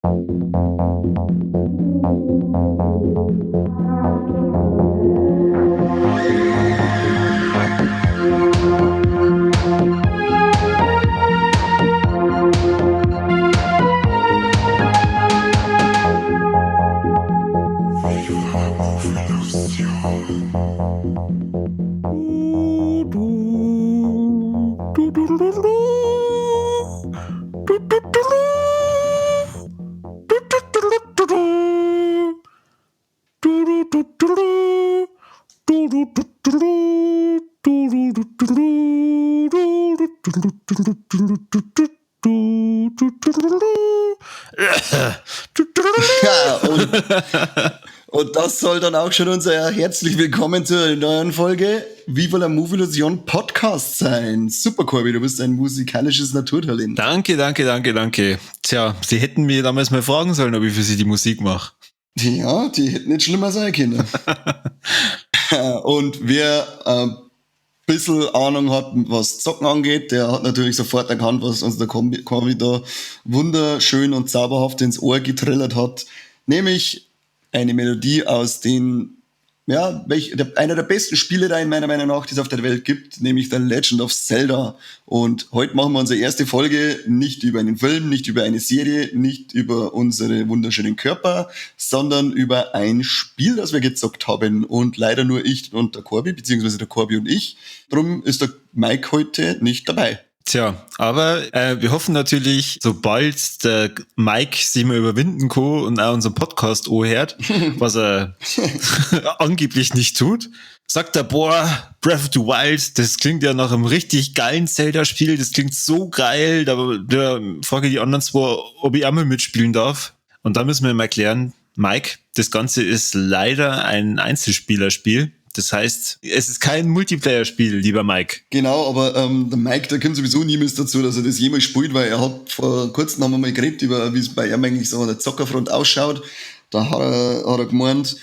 Ja, und das soll dann auch schon unser herzlich willkommen zur neuen Folge Viva la Movielusion Podcast sein. Super, Korbi, du bist ein musikalisches Naturtalent. Danke. Tja, Sie hätten mir damals mal fragen sollen, ob ich für Sie die Musik mache. Ja, die hätten nicht schlimmer sein können. Und wer ein bisschen Ahnung hat, was Zocken angeht, der hat natürlich sofort erkannt, was uns der Korbi da wunderschön und zauberhaft ins Ohr getrillert hat. Nämlich eine Melodie aus den, ja, einer der besten Spielereien meiner Meinung nach, die es auf der Welt gibt, nämlich der Legend of Zelda. Und heute machen wir unsere erste Folge nicht über einen Film, nicht über eine Serie, nicht über unsere wunderschönen Körper, sondern über ein Spiel, das wir gezockt haben. Und leider nur ich und der Korbi, beziehungsweise der Korbi und ich. Drum ist der Mike heute nicht dabei. Tja, aber wir hoffen natürlich, sobald der Mike sich mal überwinden kann und auch unseren Podcast anhört, was er angeblich nicht tut, sagt er, boah, Breath of the Wild, das klingt ja nach einem richtig geilen Zelda-Spiel, das klingt so geil, da frage ich die anderen zwei, ob ich auch mal mitspielen darf. Und da müssen wir ihm erklären, Mike, das Ganze ist leider ein Einzelspielerspiel. Das heißt, es ist kein Multiplayer-Spiel, lieber Mike. Genau, aber der Mike, der kommt sowieso niemals dazu, dass er das jemals spielt, weil er hat vor kurzem haben wir mal geredet über, wie es bei ihm eigentlich so an der Zockerfront ausschaut. Da hat er gemeint,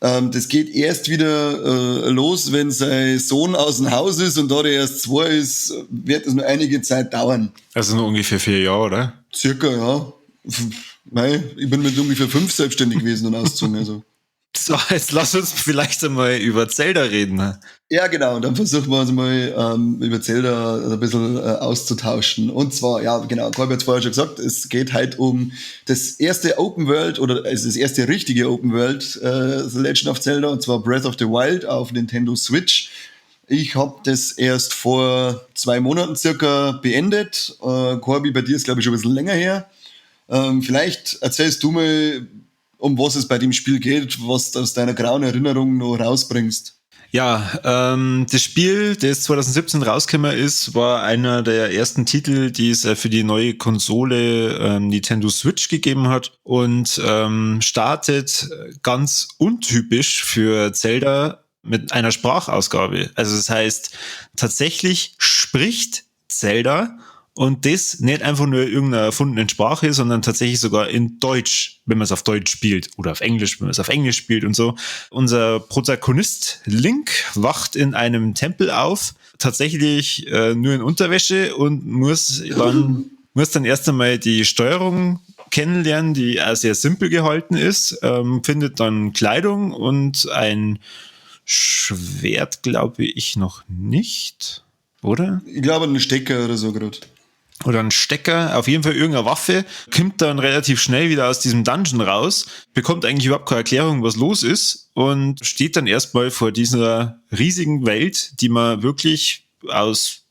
das geht erst wieder los, wenn sein Sohn aus dem Haus ist und da der erst 2 ist, wird es nur einige Zeit dauern. Also nur ungefähr 4 Jahre, oder? Circa, ja. Nein, ich bin mit ungefähr 5 selbstständig gewesen und ausgezogen, also. So, jetzt lass uns vielleicht einmal über Zelda reden. Ne? Ja, genau. Und dann versuchen wir uns mal über Zelda ein bisschen auszutauschen. Und zwar, ja, genau, Korbi hat es vorher schon gesagt, es geht halt um das erste Open-World oder also das erste richtige Open-World The Legend of Zelda, und zwar Breath of the Wild auf Nintendo Switch. Ich habe das erst vor 2 Monaten circa beendet. Korbi, bei dir ist, glaube ich, schon ein bisschen länger her. Vielleicht erzählst du mal, um was es bei dem Spiel geht, was du aus deiner grauen Erinnerung noch rausbringst. Ja, das Spiel, das 2017 rausgekommen ist, war einer der ersten Titel, die es für die neue Konsole Nintendo Switch gegeben hat und startet ganz untypisch für Zelda mit einer Sprachausgabe. Also das heißt, tatsächlich spricht Zelda und das nicht einfach nur irgendeiner erfundenen Sprache, sondern tatsächlich sogar in Deutsch, wenn man es auf Deutsch spielt. Oder auf Englisch, wenn man es auf Englisch spielt und so. Unser Protagonist Link wacht in einem Tempel auf, tatsächlich nur in Unterwäsche und muss dann erst einmal die Steuerung kennenlernen, die auch sehr simpel gehalten ist, findet dann Kleidung und ein Schwert, glaube ich, noch nicht, oder? Ich glaube, einen Stecker oder so gerade. Oder ein Stecker, auf jeden Fall irgendeine Waffe, kommt dann relativ schnell wieder aus diesem Dungeon raus, bekommt eigentlich überhaupt keine Erklärung, was los ist und steht dann erstmal vor dieser riesigen Welt, die man wirklich aus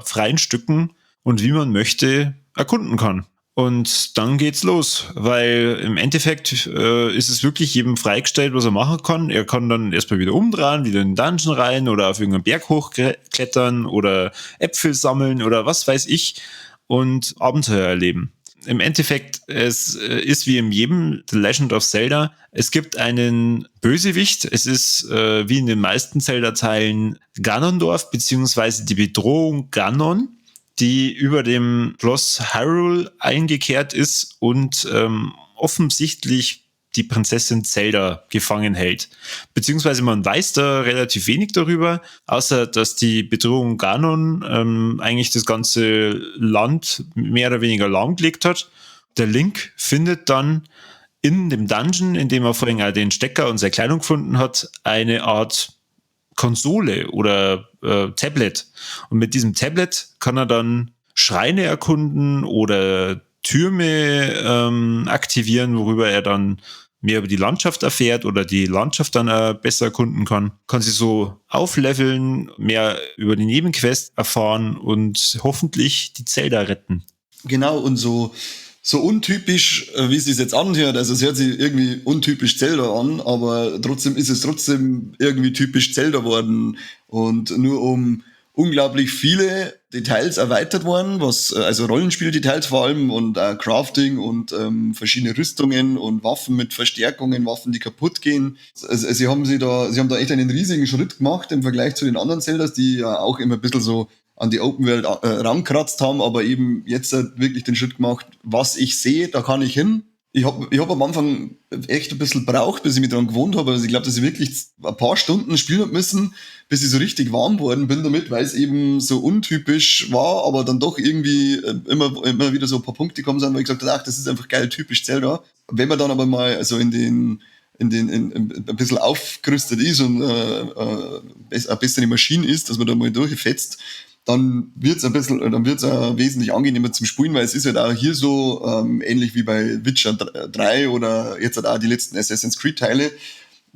freien Stücken und wie man möchte erkunden kann. Und dann geht's los, weil im Endeffekt ist es wirklich jedem freigestellt, was er machen kann. Er kann dann erstmal wieder umdrehen, wieder in den Dungeon rein oder auf irgendeinen Berg hochklettern oder Äpfel sammeln oder was weiß ich und Abenteuer erleben. Im Endeffekt, es ist wie in jedem The Legend of Zelda, es gibt einen Bösewicht, es ist wie in den meisten Zelda-Teilen Ganondorf, beziehungsweise die Bedrohung Ganon, die über dem Schloss Hyrule eingekehrt ist und offensichtlich die Prinzessin Zelda gefangen hält. Beziehungsweise man weiß da relativ wenig darüber, außer dass die Bedrohung Ganon eigentlich das ganze Land mehr oder weniger lahmgelegt hat Der Link findet dann in dem Dungeon, in dem er vorhin auch den Stecker und seine Kleidung gefunden hat, eine Art Konsole oder Tablet. Und mit diesem Tablet kann er dann Schreine erkunden oder Türme aktivieren, worüber er dann mehr über die Landschaft erfährt oder die Landschaft dann besser erkunden kann. Kann sie so aufleveln, mehr über die Nebenquest erfahren und hoffentlich die Zelda retten. Genau, und so untypisch, wie es sich jetzt anhört, also es hört sich irgendwie untypisch Zelda an, aber trotzdem ist es trotzdem irgendwie typisch Zelda worden und nur um unglaublich viele Details erweitert worden, also Rollenspiel-Details vor allem und Crafting und verschiedene Rüstungen und Waffen mit Verstärkungen, Waffen, die kaputt gehen. Also, sie haben da echt einen riesigen Schritt gemacht im Vergleich zu den anderen Zeldas, die ja auch immer ein bisschen so an die Open-World rankratzt haben, aber eben jetzt wirklich den Schritt gemacht, was ich sehe, da kann ich hin. Ich hab am Anfang echt ein bisschen braucht, bis ich mich daran gewohnt habe. Also ich glaube, dass ich wirklich ein paar Stunden spielen habe müssen, bis ich so richtig warm worden bin damit, weil es eben so untypisch war, aber dann doch irgendwie immer wieder so ein paar Punkte gekommen sind, wo ich gesagt habe, ach, das ist einfach geil, typisch Zelda. Wenn man dann aber mal also ein bisschen aufgerüstet ist und eine bessere Maschine ist, dass man da mal durchfetzt, dann wird's wesentlich angenehmer zum Spielen, weil es ist halt auch hier so ähnlich wie bei Witcher 3 oder jetzt halt auch die letzten Assassin's Creed Teile,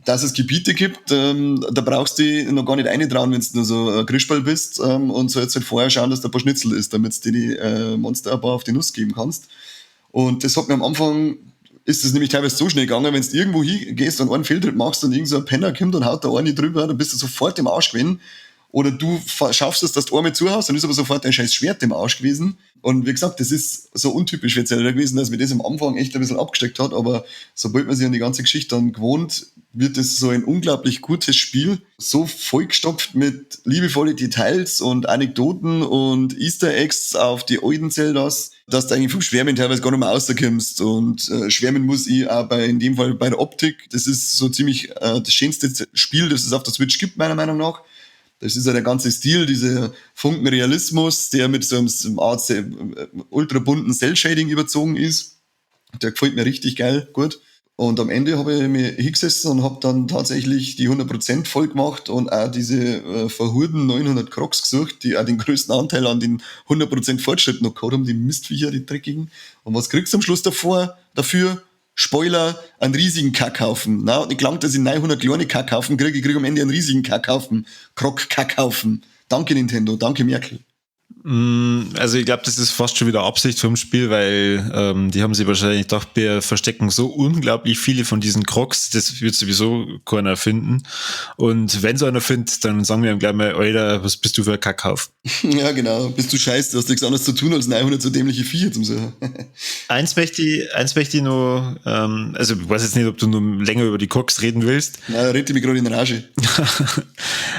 dass es Gebiete gibt, da brauchst du noch gar nicht eintrauen, wenn du nur so ein Grischball bist und sollst halt vorher schauen, dass da ein paar Schnitzel ist, damit du die Monster ein paar auf die Nuss geben kannst. Und das hat mir am Anfang, ist es nämlich teilweise so schnell gegangen, wenn du irgendwo hingehst und einen Fehltritt machst und irgend so ein Penner kommt und haut da eine drüber, dann bist du sofort im Arsch gewesen. Oder du schaffst es, dass du einmal zuhaust, dann ist aber sofort dein scheiß Schwert im Arsch gewesen. Und wie gesagt, das ist so untypisch für Zelda gewesen, dass mir das am Anfang echt ein bisschen abgesteckt hat. Aber sobald man sich an die ganze Geschichte dann gewohnt, wird es so ein unglaublich gutes Spiel. So vollgestopft mit liebevollen Details und Anekdoten und Easter Eggs auf die alten Zeldas, dass du eigentlich vom Schwärmen teilweise gar nicht mehr rauskommst. Und schwärmen muss ich auch in dem Fall bei der Optik. Das ist so ziemlich das schönste Spiel, das es auf der Switch gibt, meiner Meinung nach. Das ist ja der ganze Stil, dieser Funkenrealismus, der mit so einem Art ultra bunten Cell-Shading überzogen ist. Der gefällt mir richtig geil, gut. Und am Ende habe ich mir hingesessen und habe dann tatsächlich die 100% voll gemacht und auch diese verhurten 900 Krogs gesucht, die auch den größten Anteil an den 100% Fortschritt noch gehabt haben, die Mistviecher, die dreckigen. Und was kriegst du am Schluss dafür? Spoiler, einen riesigen Kackhaufen. Na, und ich glaube, dass ich 900 kleine Kackhaufen kriege. Ich kriege am Ende einen riesigen Kackhaufen. Krog-Kackhaufen. Danke Nintendo, danke Merkel. Also ich glaube, das ist fast schon wieder Absicht vom Spiel, weil die haben sich wahrscheinlich gedacht, wir verstecken so unglaublich viele von diesen Krogs, das wird sowieso keiner finden. Und wenn so einer findet, dann sagen wir ihm gleich mal, Alter, was bist du für ein Kackhaufen? Ja, genau. Bist du scheiße, du hast nichts anderes zu tun, als 900 so dämliche Viecher zum Suchen. Eins möchte ich noch, also ich weiß jetzt nicht, ob du noch länger über die Krogs reden willst. Na, rede mich gerade in Rage.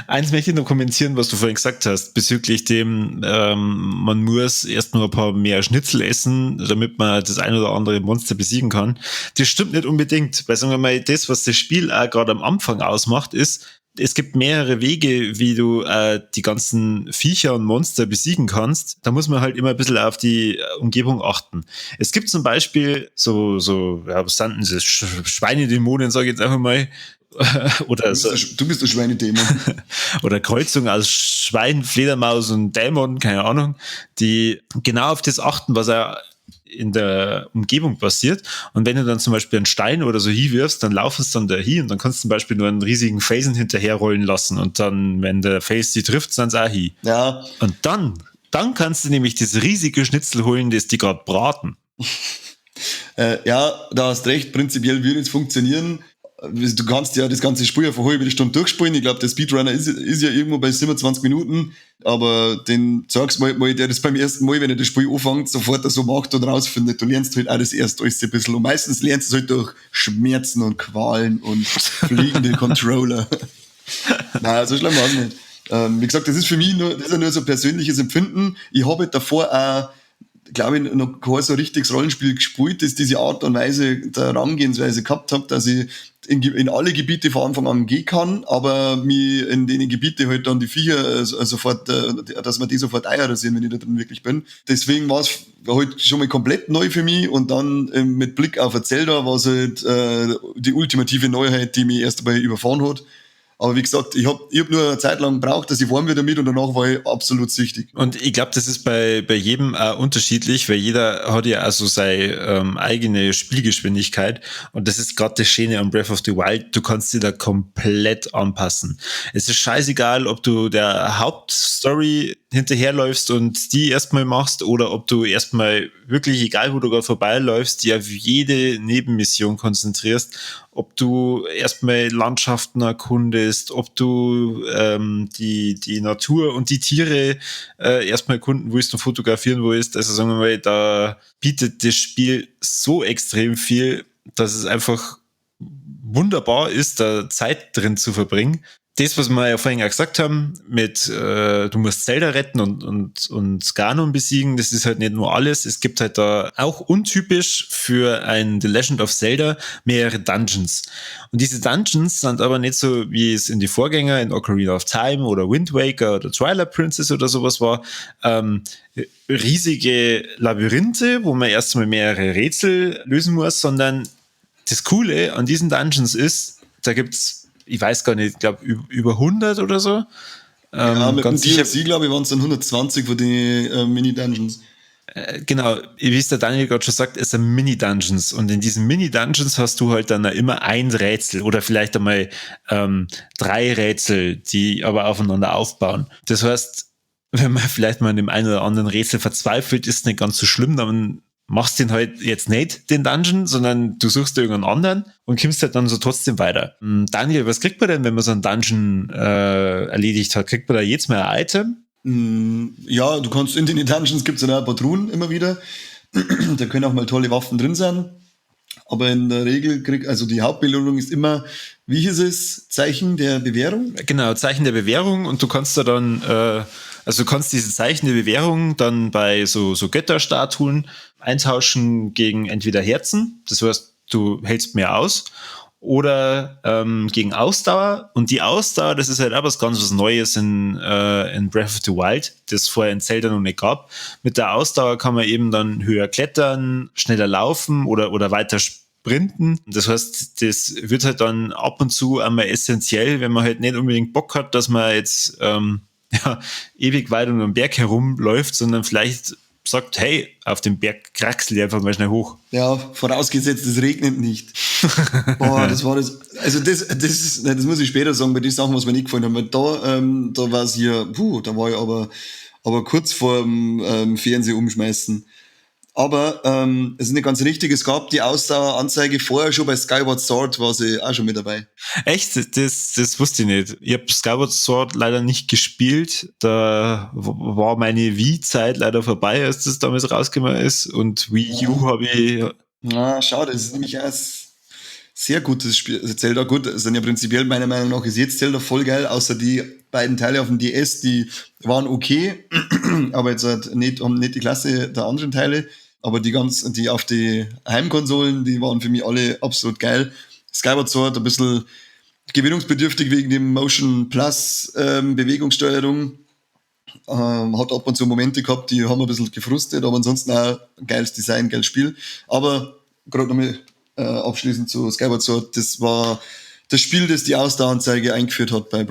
Eins möchte ich noch kommentieren, was du vorhin gesagt hast, bezüglich dem, man muss erst noch ein paar mehr Schnitzel essen, damit man das ein oder andere Monster besiegen kann. Das stimmt nicht unbedingt, weil sagen wir mal, das, was das Spiel auch gerade am Anfang ausmacht, ist, es gibt mehrere Wege, wie du die ganzen Viecher und Monster besiegen kannst. Da muss man halt immer ein bisschen auf die Umgebung achten. Es gibt zum Beispiel so was sind denn das? Schweinedämonen, sage ich jetzt einfach mal. Oder du bist der Schweinedämon. Oder Kreuzung aus Schwein, Fledermaus und Dämon, keine Ahnung, die genau auf das achten, was er in der Umgebung passiert. Und wenn du dann zum Beispiel einen Stein oder so hinwirfst, dann laufen es dann da hin und dann kannst du zum Beispiel nur einen riesigen Felsen hinterherrollen lassen und dann, wenn der Fels die trifft, dann auch hin. Ja. Und dann kannst du nämlich das riesige Schnitzel holen, das die gerade braten. Ja, da hast recht, prinzipiell würde es funktionieren. Du kannst ja das ganze Spiel ja vor halbe Stunde durchspielen. Ich glaube, der Speedrunner ist ja irgendwo bei 27 Minuten. Aber den sagst mal, der das beim ersten Mal, wenn er das Spiel anfängt, sofort so macht und rausfindet. Du lernst halt auch das erste alles ein bisschen. Und meistens lernst du es halt durch Schmerzen und Qualen und fliegende Controller. Nein, so schlimm war es nicht. Wie gesagt, das ist für mich nur so ein persönliches Empfinden. Ich habe halt davor auch glaube ich, noch kein so richtiges Rollenspiel gespielt, das diese Art und Weise der Herangehensweise gehabt habe, dass ich in alle Gebiete von Anfang an gehen kann, aber mir in den Gebieten halt dann die Viecher sofort, dass man die sofort Eier rasieren, wenn ich da drin wirklich bin. Deswegen war es halt schon mal komplett neu für mich und dann mit Blick auf Zelda war es halt die ultimative Neuheit, die mich erst einmal überfahren hat. Aber wie gesagt, ich hab nur eine Zeit lang gebraucht, dass ich warm wieder mit und danach war ich absolut süchtig. Und ich glaube, das ist bei jedem auch unterschiedlich, weil jeder hat ja also seine eigene Spielgeschwindigkeit und das ist gerade das Schöne an Breath of the Wild, du kannst dir da komplett anpassen. Es ist scheißegal, ob du der Hauptstory hinterherläufst und die erstmal machst oder ob du erstmal wirklich, egal wo du gerade vorbeiläufst, die auf jede Nebenmission konzentrierst, ob du erstmal Landschaften erkundest, ob du die Natur und die Tiere erstmal erkunden willst und fotografieren willst. Also sagen wir mal, da bietet das Spiel so extrem viel, dass es einfach wunderbar ist, da Zeit drin zu verbringen. Das, was wir ja vorhin auch gesagt haben, mit du musst Zelda retten und Ganon besiegen, das ist halt nicht nur alles. Es gibt halt da auch untypisch für ein The Legend of Zelda mehrere Dungeons. Und diese Dungeons sind aber nicht so, wie es in die Vorgänger, in Ocarina of Time oder Wind Waker oder Twilight Princess oder sowas war, riesige Labyrinthe, wo man erstmal mehrere Rätsel lösen muss, sondern das Coole an diesen Dungeons ist, da gibt's, ich weiß gar nicht, ich glaube über 100 oder so. Ja, mit ganz dem sicher. DLC, glaube ich, waren es dann 120 von den Mini-Dungeons. Genau, wie es der Daniel gerade schon sagt, es sind Mini-Dungeons und in diesen Mini-Dungeons hast du halt dann immer ein Rätsel oder vielleicht einmal 3 Rätsel, die aber aufeinander aufbauen. Das heißt, wenn man vielleicht mal in dem einen oder anderen Rätsel verzweifelt, ist nicht ganz so schlimm, dann machst den halt jetzt nicht, den Dungeon, sondern du suchst dir irgendeinen anderen und kommst halt dann so trotzdem weiter. Daniel, was kriegt man denn, wenn man so einen Dungeon erledigt hat? Kriegt man da jetzt mal ein Item? Ja, du kannst in den Dungeons gibt's ja auch Patrouillen immer wieder. Da können auch mal tolle Waffen drin sein. Aber in der Regel also die Hauptbelohnung ist immer, wie hieß es, Zeichen der Bewährung? Genau, Zeichen der Bewährung und du kannst da dann, also du kannst diese Zeichen der Bewährung dann bei so Götterstatuen eintauschen gegen entweder Herzen, das heißt, du hältst mehr aus, oder gegen Ausdauer. Und die Ausdauer, das ist halt auch was Neues in Breath of the Wild, das vorher in Zelda noch nicht gab. Mit der Ausdauer kann man eben dann höher klettern, schneller laufen oder weiter sprinten. Das heißt, das wird halt dann ab und zu einmal essentiell, wenn man halt nicht unbedingt Bock hat, dass man jetzt ewig weit um den Berg herumläuft, sondern vielleicht sagt, hey, auf dem Berg kraxel ich einfach mal schnell hoch. Ja, vorausgesetzt, es regnet nicht. Boah, das war das. Also das muss ich später sagen, bei den Sachen, was mir nicht gefallen hat. Weil da war es hier, da war ich aber kurz vor dem Fernseher umschmeißen. Aber es ist nicht ganz richtig, es gab die Ausdaueranzeige vorher schon bei Skyward Sword, war sie auch schon mit dabei. Echt? Das wusste ich nicht. Ich habe Skyward Sword leider nicht gespielt. Da war meine Wii-Zeit leider vorbei, als das damals rausgekommen ist. Und Wii U habe ich... Na, schade, das ist nämlich ein sehr gutes Spiel. Also Zelda, gut, das sind ja prinzipiell meiner Meinung nach ist jetzt Zelda voll geil, außer die beiden Teile auf dem DS, die waren okay, aber jetzt halt haben nicht die Klasse der anderen Teile. Aber die auf die Heimkonsolen, die waren für mich alle absolut geil. Skyward Sword ein bisschen gewinnungsbedürftig wegen dem Motion Plus Bewegungssteuerung. Hat ab und zu Momente gehabt, die haben ein bisschen gefrustet, aber ansonsten auch geiles Design, geiles Spiel. Aber gerade nochmal abschließend zu Skyward Sword, das war das Spiel, das die Ausdaueranzeige eingeführt hat bei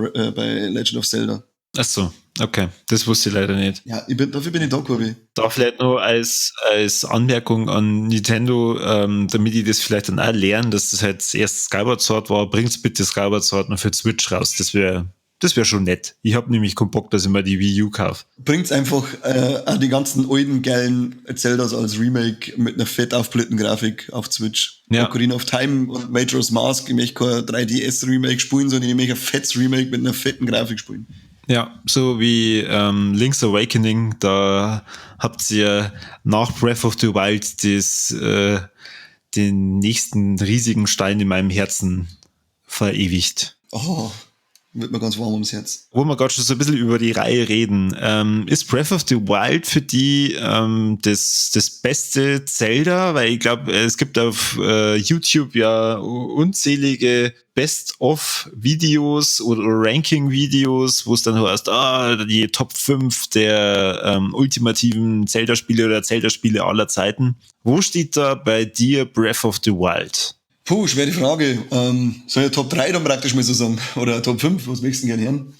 Legend of Zelda. Ach so, okay. Das wusste ich leider nicht. Ja, dafür bin ich da, Korbi. Da vielleicht nur als Anmerkung an Nintendo, damit die das vielleicht dann auch lernen, dass das halt erst Skyward Sword war, bringt's bitte Skyward Sword noch für Switch raus. Das wäre schon nett. Ich habe nämlich keinen Bock, dass ich mir die Wii U kaufe. Bringt's einfach auch die ganzen alten geilen Zeldas als Remake mit einer fett aufblähten Grafik auf Switch. Ja. Ocarina of Time und Majora's Mask, ich möchte kein 3DS-Remake spielen, sondern ich möchte ein fettes Remake mit einer fetten Grafik spielen. Ja, so wie Link's Awakening, da habt ihr nach Breath of the Wild den nächsten riesigen Stein in meinem Herzen verewigt. Oh, wird mir ganz warm ums Herz. Wo wir gerade schon so ein bisschen über die Reihe reden, ist Breath of the Wild für die das beste Zelda? Weil ich glaube, es gibt auf YouTube ja unzählige Best-of-Videos oder Ranking-Videos, wo es dann heißt, die Top 5 der ultimativen Zelda-Spiele oder Zelda-Spiele aller Zeiten. Wo steht da bei dir Breath of the Wild? Schwere Frage. Soll ich Top 3 dann praktisch mal so sagen? Oder Top 5? Was möchtest du denn gerne hören?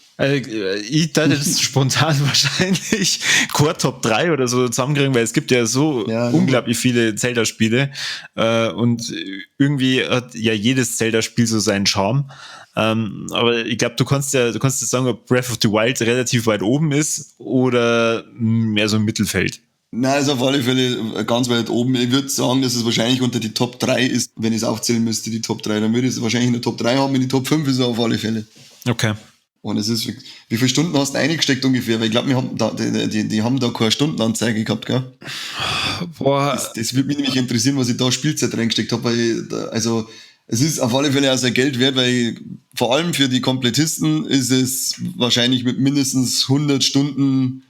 Ich dachte jetzt spontan wahrscheinlich Core Top 3 oder so zusammenkriegen, weil es gibt ja so unglaublich viele Zelda-Spiele und irgendwie hat ja jedes Zelda-Spiel so seinen Charme. Aber ich glaube, du kannst jetzt sagen, ob Breath of the Wild relativ weit oben ist oder mehr so im Mittelfeld. Nein, also auf alle Fälle ganz weit oben. Ich würde sagen, dass es wahrscheinlich unter die Top 3 ist, wenn ich es aufzählen müsste, die Top 3. Dann würde ich es wahrscheinlich in der Top 3 haben, in die Top 5 ist es auf alle Fälle. Okay. Und es ist, wie viele Stunden hast du eingesteckt ungefähr? Weil ich glaube, die haben da keine Stundenanzeige gehabt, gell? Boah. Das würde mich nämlich interessieren, was ich da Spielzeit reingesteckt habe, es ist auf alle Fälle auch sehr Geld wert, weil vor allem für die Komplettisten ist es wahrscheinlich mit mindestens 100 Stunden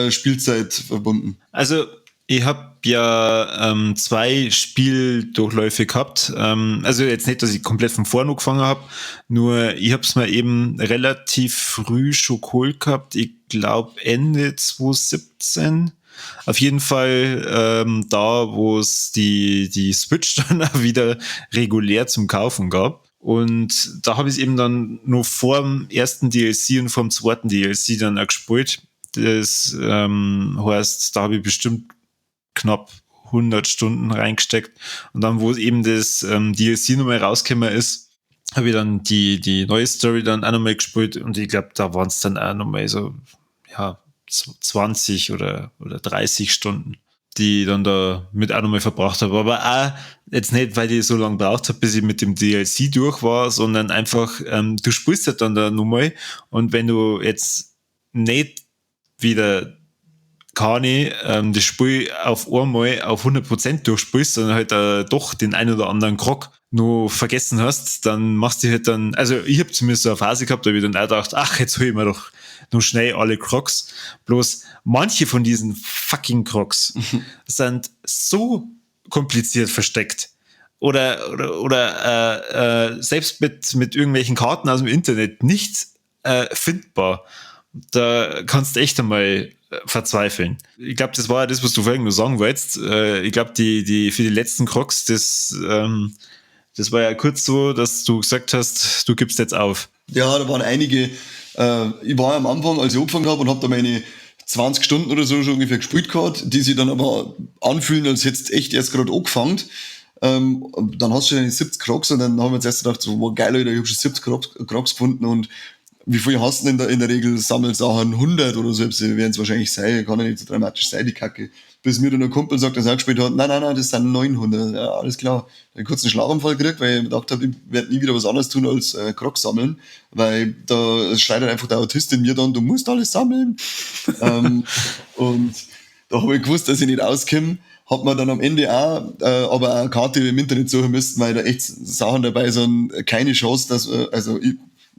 Spielzeit verbunden. Also ich habe ja 2 Spieldurchläufe gehabt. Also jetzt nicht, dass ich komplett von vorne angefangen habe, nur ich habe es mir eben relativ früh schon geholt gehabt. Ich glaube Ende 2017. Auf jeden Fall da, wo es die Switch dann auch wieder regulär zum Kaufen gab. Und da habe ich es eben dann nur vor dem ersten DLC und vor dem zweiten DLC dann auch gespielt. Das heißt, da habe ich bestimmt knapp 100 Stunden reingesteckt. Und dann, wo eben das DLC nochmal rausgekommen ist, habe ich dann die neue Story dann auch nochmal gespielt. Und ich glaube, da waren es dann auch nochmal so, 20 oder 30 Stunden, die ich dann da mit auch nochmal verbracht habe. Aber auch jetzt nicht, weil ich so lange gebraucht habe, bis ich mit dem DLC durch war, sondern einfach, du spielst halt dann da nochmal. Und wenn du jetzt nicht wieder Kane das Spiel auf einmal auf 100% durchspielst, sondern halt doch den ein oder anderen Krog noch vergessen hast, dann machst du halt dann, also ich habe zumindest so eine Phase gehabt, da habe ich dann auch gedacht, jetzt hol ich mir doch noch schnell alle Krogs. Bloß manche von diesen fucking Krogs sind so kompliziert versteckt. Oder selbst mit irgendwelchen Karten aus dem Internet nicht findbar. Da kannst du echt einmal verzweifeln. Ich glaube, das war ja das, was du vorhin nur sagen wolltest. Ich glaube, die für die letzten Krogs, das war ja kurz so, dass du gesagt hast, du gibst jetzt auf. Ja, da waren einige. Ich war am Anfang, als ich angefangen habe, und habe da meine 20 Stunden oder so schon ungefähr gespielt gehabt, die sich dann aber anfühlen, als hättest echt erst gerade angefangen. Dann hast du schon 70 Krogs und dann haben wir uns erst gedacht, so, wow, geil, Alter, ich habe schon 70 Krogs gefunden und wie viel hast du denn in der Regel Sammelsachen? 100 oder so, werden es wahrscheinlich sein, kann ja nicht so dramatisch sein, die Kacke. Bis mir dann ein Kumpel sagt, dass er gespielt hat, nein, das sind 900. Ja, alles klar. Dann kurz einen Schlaganfall gekriegt, weil ich gedacht habe, ich werde nie wieder was anderes tun als Krogs sammeln, weil da schreit einfach der Autist in mir dann, du musst alles sammeln. Und da habe ich gewusst, dass ich nicht auskomme. Hat man dann am Ende auch, aber auch eine Karte im Internet suchen müssen, weil da echt Sachen dabei sind, keine Chance, dass,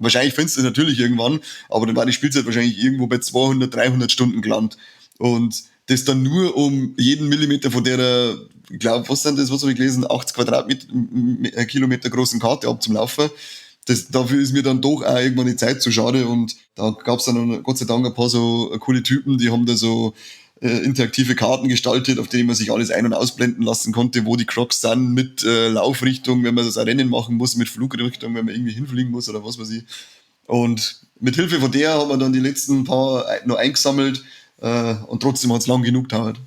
wahrscheinlich findest du es natürlich irgendwann, aber dann war die Spielzeit wahrscheinlich irgendwo bei 200, 300 Stunden gelandet. Und das dann nur um jeden Millimeter von der, ich glaube, was sind das, was habe ich gelesen, 80 Quadratkilometer großen Karte abzulaufen. Dafür ist mir dann doch auch irgendwann die Zeit zu schade. Und da gab es dann Gott sei Dank ein paar so coole Typen, die haben da so interaktive Karten gestaltet, auf denen man sich alles ein- und ausblenden lassen konnte, wo die Krogs sind, mit Laufrichtung, wenn man das Rennen machen muss, mit Flugrichtung, wenn man irgendwie hinfliegen muss oder was weiß ich. Und mit Hilfe von der haben wir dann die letzten paar noch eingesammelt und trotzdem hat es lang genug gedauert.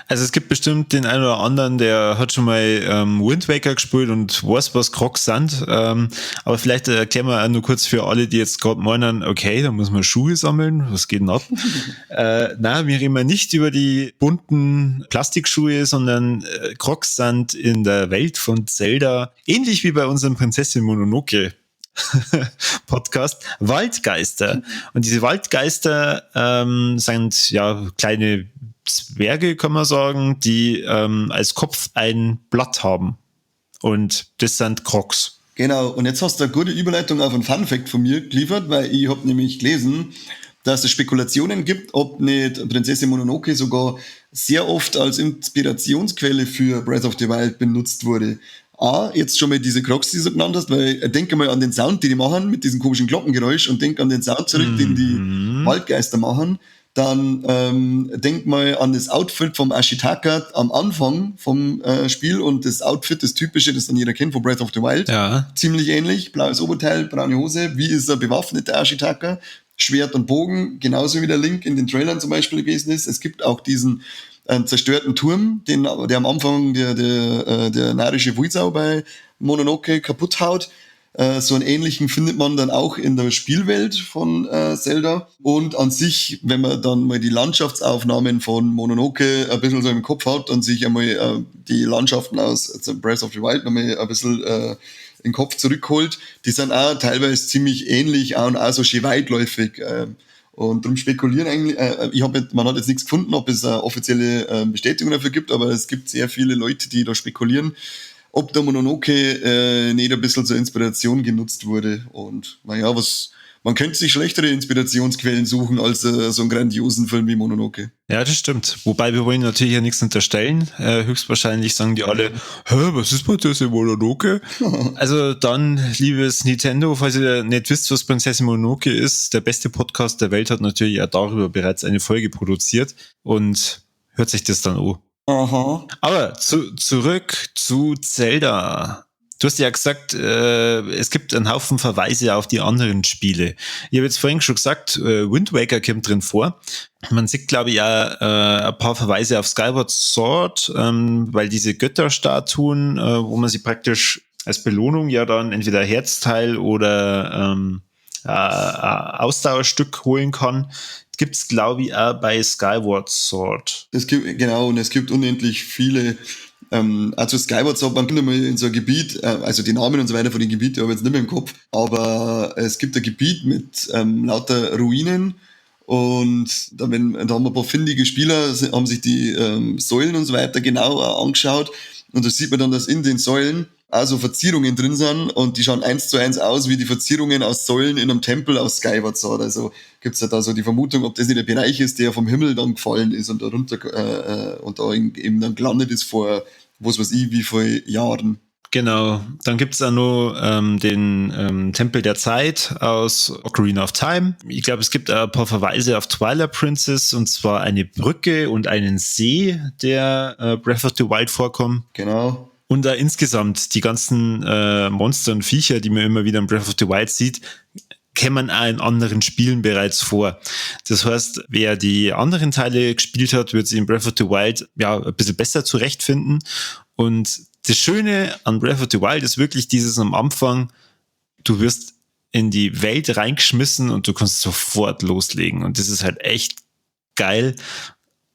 Also es gibt bestimmt den einen oder anderen, der hat schon mal Wind Waker gespielt und weiß, was Krogs sind. Aber vielleicht erklären wir auch nur kurz für alle, die jetzt gerade meinen, okay, da muss man Schuhe sammeln, was geht denn ab? Nein, wir reden nicht über die bunten Plastikschuhe, sondern Krogs sind in der Welt von Zelda, ähnlich wie bei unserem Prinzessin Mononoke Podcast, Waldgeister. Und diese Waldgeister sind ja kleine Zwerge, kann man sagen, die als Kopf ein Blatt haben. Und das sind Krogs. Genau, und jetzt hast du eine gute Überleitung auf einen Funfact von mir geliefert, weil ich habe nämlich gelesen, dass es Spekulationen gibt, ob nicht Prinzessin Mononoke sogar sehr oft als Inspirationsquelle für Breath of the Wild benutzt wurde. Jetzt schon mal diese Krogs, die du so genannt hast, weil denke mal an den Sound, den die machen mit diesem komischen Glockengeräusch und denk an den Sound zurück, den die Waldgeister machen. Dann denk mal an das Outfit vom Ashitaka am Anfang vom Spiel und das Outfit, das typische, das dann jeder kennt von Breath of the Wild. Ja. Ziemlich ähnlich, blaues Oberteil, braune Hose. Wie ist er bewaffnet, der Ashitaka? Schwert und Bogen, genauso wie der Link in den Trailern zum Beispiel gewesen ist. Es gibt auch diesen zerstörten Turm, der am Anfang der narische Wuizau bei Mononoke kaputt haut. So einen ähnlichen findet man dann auch in der Spielwelt von Zelda. Und an sich, wenn man dann mal die Landschaftsaufnahmen von Mononoke ein bisschen so im Kopf hat und sich einmal die Landschaften aus Breath of the Wild nochmal ein bisschen in den Kopf zurückholt, die sind auch teilweise ziemlich ähnlich und auch so schön weitläufig. Und darum spekulieren eigentlich, man hat jetzt nichts gefunden, ob es eine offizielle Bestätigung dafür gibt, aber es gibt sehr viele Leute, die da spekulieren, ob der Mononoke nicht ein bisschen zur Inspiration genutzt wurde. Und naja, man könnte sich schlechtere Inspirationsquellen suchen als so einen grandiosen Film wie Mononoke. Ja, das stimmt. Wobei wir wollen natürlich ja nichts unterstellen. Höchstwahrscheinlich sagen die alle, was ist Prinzessin Mononoke? Also dann, liebes Nintendo, falls ihr nicht wisst, was Prinzessin Mononoke ist, der beste Podcast der Welt hat natürlich auch darüber bereits eine Folge produziert und hört sich das dann an. Aha. Aber zurück zu Zelda. Du hast ja gesagt, es gibt einen Haufen Verweise auf die anderen Spiele. Ich habe jetzt vorhin schon gesagt, Wind Waker kommt drin vor. Man sieht, glaube ich, auch ein paar Verweise auf Skyward Sword, weil diese Götterstatuen, wo man sie praktisch als Belohnung ja dann entweder Herzteil oder Ausdauerstück holen kann, gibt's, glaube ich, auch bei Skyward Sword. Und es gibt unendlich viele. Also Skyward Sword, man kommt einmal in so ein Gebiet, also die Namen und so weiter von den Gebieten habe ich jetzt nicht mehr im Kopf, aber es gibt ein Gebiet mit lauter Ruinen und da haben ein paar findige Spieler, haben sich die Säulen und so weiter genau angeschaut und da sieht man dann, dass in den Säulen also Verzierungen drin sind und die schauen 1:1 aus wie die Verzierungen aus Säulen in einem Tempel aus Skyward Sword. Also gibt's ja da so die Vermutung, ob das nicht der Bereich ist, der vom Himmel dann gefallen ist und da runter und da eben dann gelandet ist vor, was weiß ich, wie viele Jahren. Genau, dann gibt's auch noch den Tempel der Zeit aus Ocarina of Time. Ich glaube, es gibt auch ein paar Verweise auf Twilight Princess, und zwar eine Brücke und einen See, der Breath of the Wild vorkommen. Genau. Und da insgesamt die ganzen Monster und Viecher, die man immer wieder in Breath of the Wild sieht, kämen auch in anderen Spielen bereits vor. Das heißt, wer die anderen Teile gespielt hat, wird sich in Breath of the Wild ja ein bisschen besser zurechtfinden. Und das Schöne an Breath of the Wild ist wirklich dieses am Anfang, du wirst in die Welt reingeschmissen und du kannst sofort loslegen. Und das ist halt echt geil.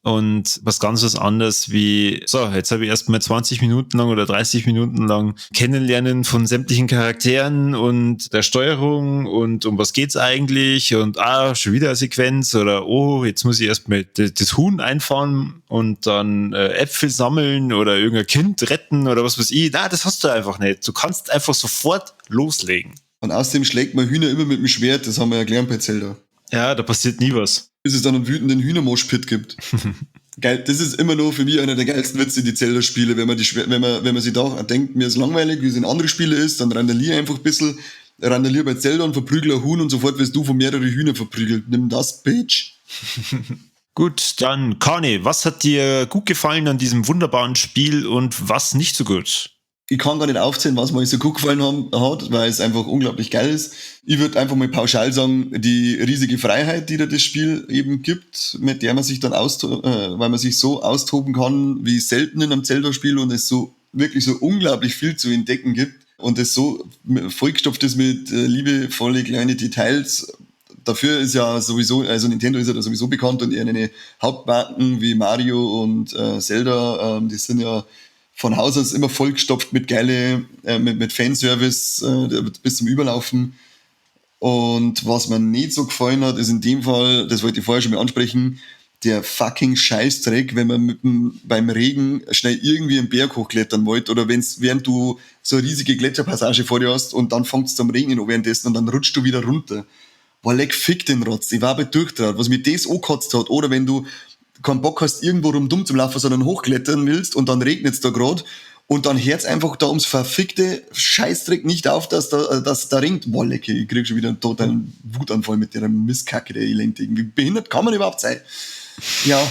Und was ganz was anderes wie, so, jetzt habe ich erstmal 20 Minuten lang oder 30 Minuten lang Kennenlernen von sämtlichen Charakteren und der Steuerung und um was geht's eigentlich und schon wieder eine Sequenz oder jetzt muss ich erstmal das Huhn einfahren und dann Äpfel sammeln oder irgendein Kind retten oder was weiß ich. Na, das hast du einfach nicht. Du kannst einfach sofort loslegen. Und außerdem schlägt man Hühner immer mit dem Schwert, das haben wir ja gelernt bei Zelda. Ja, da passiert nie was. Bis es dann einen wütenden Hühnermoschpit gibt. Geil, das ist immer noch für mich einer der geilsten Witze, die Zelda-Spiele. Wenn man sich da denkt, mir ist langweilig, wie es in anderen Spielen ist, dann randalier einfach ein bisschen, randalier bei Zelda und verprügel ein Huhn und sofort wirst du von mehreren Hühner verprügelt. Nimm das, Bitch. Gut, dann Kane, was hat dir gut gefallen an diesem wunderbaren Spiel und was nicht so gut? Ich kann gar nicht aufzählen, was mir so gut gefallen hat, weil es einfach unglaublich geil ist. Ich würde einfach mal pauschal sagen, die riesige Freiheit, die da das Spiel eben gibt, mit der man sich dann weil man sich so austoben kann, wie selten in einem Zelda-Spiel und es so wirklich so unglaublich viel zu entdecken gibt und es so vollgestopft ist mit liebevolle kleine Details. Dafür ist ja sowieso, also Nintendo ist ja da sowieso bekannt und ihre Hauptmarken wie Mario und Zelda, die sind ja von Haus aus immer vollgestopft mit mit Fanservice bis zum Überlaufen. Und was mir nicht so gefallen hat, ist in dem Fall, das wollte ich vorher schon mal ansprechen, der fucking Scheißdreck, wenn man beim Regen schnell irgendwie einen Berg hochklettern wollt oder während du so eine riesige Gletscherpassage vor dir hast und dann fängt es zum Regnen an währenddessen und dann rutscht du wieder runter. Boah, leck, fick den Rotz. Ich war aber durchtraut, was mir das angekotzt hat. Oder wenn du keinen Bock hast, irgendwo dumm zum Laufen, sondern hochklettern willst und dann regnet es da gerade und dann hört's einfach da ums verfickte Scheißdreck nicht auf, dass da regnet. Boah, leck, ich krieg schon wieder einen totalen Wutanfall mit der Mistkacke, der Elendigen. Wie behindert kann man überhaupt sein? Ja,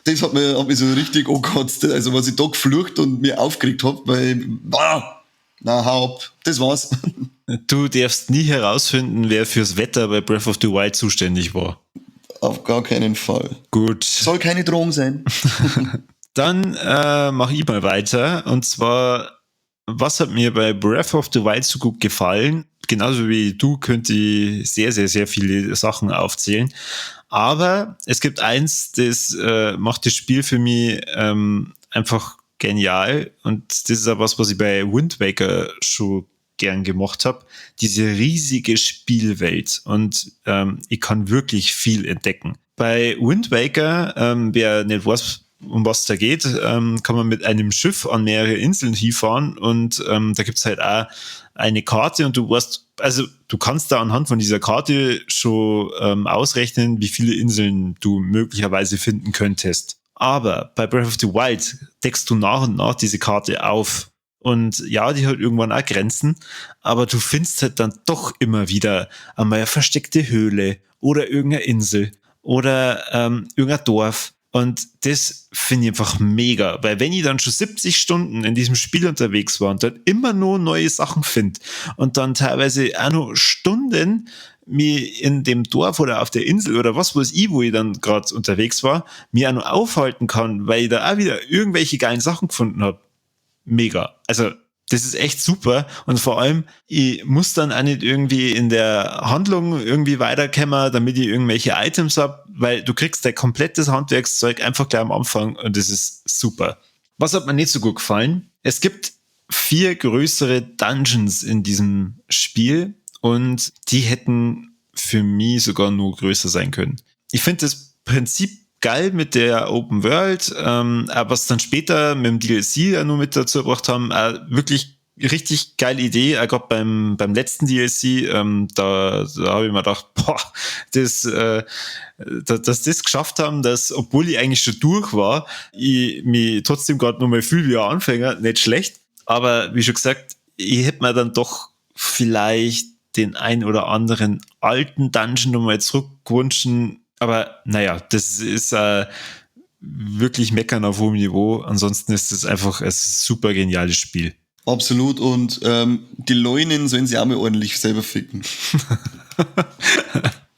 das hat mich so richtig angekotzt. Also was ich da geflucht und mir aufgeregt hab, weil, hau ab, das war's. Du darfst nie herausfinden, wer fürs Wetter bei Breath of the Wild zuständig war. Auf gar keinen Fall. Gut. Soll keine Drohung sein. Dann mache ich mal weiter. Und zwar, was hat mir bei Breath of the Wild so gut gefallen? Genauso wie du könnte ich sehr, sehr, sehr viele Sachen aufzählen. Aber es gibt eins, das macht das Spiel für mich einfach genial. Und das ist auch was ich bei Wind Waker schon gern gemacht habe, diese riesige Spielwelt und ich kann wirklich viel entdecken. Bei Wind Waker, wer nicht weiß, um was da geht, kann man mit einem Schiff an mehrere Inseln hinfahren und da gibt's halt auch eine Karte und du weißt, also du kannst da anhand von dieser Karte schon ausrechnen, wie viele Inseln du möglicherweise finden könntest. Aber bei Breath of the Wild deckst du nach und nach diese Karte auf. Und ja, die hat irgendwann auch Grenzen, aber du findest halt dann doch immer wieder einmal eine versteckte Höhle oder irgendeine Insel oder irgendein Dorf. Und das finde ich einfach mega, weil wenn ich dann schon 70 Stunden in diesem Spiel unterwegs war und dann immer nur neue Sachen finde und dann teilweise auch noch Stunden mich in dem Dorf oder auf der Insel oder was weiß ich, wo ich dann gerade unterwegs war, mir auch noch aufhalten kann, weil ich da auch wieder irgendwelche geilen Sachen gefunden habe. Mega. Also, das ist echt super. Und vor allem, ich muss dann auch nicht irgendwie in der Handlung irgendwie weiterkommen, damit ich irgendwelche Items hab, weil du kriegst dein komplettes Handwerkszeug einfach gleich am Anfang und das ist super. Was hat mir nicht so gut gefallen? Es gibt 4 größere Dungeons in diesem Spiel und die hätten für mich sogar nur größer sein können. Ich finde das Prinzip geil mit der Open World, aber was dann später mit dem DLC nur mit dazu gebracht haben, wirklich richtig geile Idee, gerade beim letzten DLC, da habe ich mir gedacht, dass das geschafft haben, dass, obwohl ich eigentlich schon durch war, ich mich trotzdem gerade nochmal fühle wie ein Anfänger, nicht schlecht, aber wie schon gesagt, ich hätte mir dann doch vielleicht den ein oder anderen alten Dungeon nochmal zurückgewünscht. Aber naja, das ist wirklich meckern auf hohem Niveau. Ansonsten ist es einfach ein super geniales Spiel. Absolut. Und die Leunen sollen sie auch mal ordentlich selber ficken.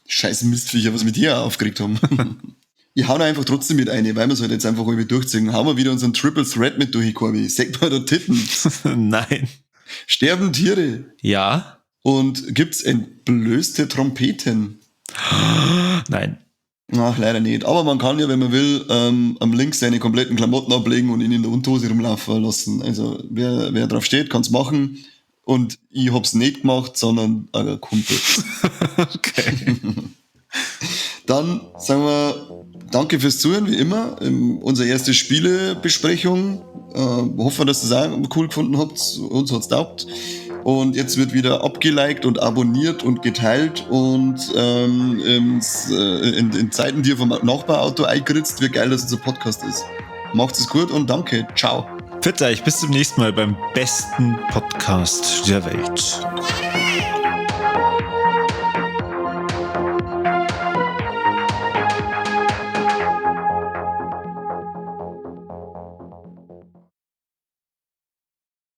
Scheiß Mistviecher, was wir dir auch aufgeregt haben. Ich hau einfach trotzdem mit ein, weil wir es halt jetzt einfach irgendwie durchziehen. Hauen wir wieder unseren Triple Threat mit durch, Korbi. Sagt mal da Titten. Nein. Sterben Tiere. Ja. Und gibt's entblößte Trompeten? Nein. Ach, leider nicht. Aber man kann ja, wenn man will, am Links seine kompletten Klamotten ablegen und ihn in der Unterhose rumlaufen lassen. Also wer drauf steht, kann's machen. Und ich hab's nicht gemacht, sondern ein Kumpel. Okay. Dann sagen wir danke fürs Zuhören, wie immer. Unsere erste Spielebesprechung. Hoffen wir, dass ihr das auch cool gefunden habt. Uns hat's taugt. Und jetzt wird wieder abgeliked und abonniert und geteilt und in Zeiten, die ihr vom Nachbarauto eingeritzt, wie geil, dass unser Podcast ist. Macht's es gut und danke. Ciao. Pfiat euch, bis zum nächsten Mal beim besten Podcast der Welt.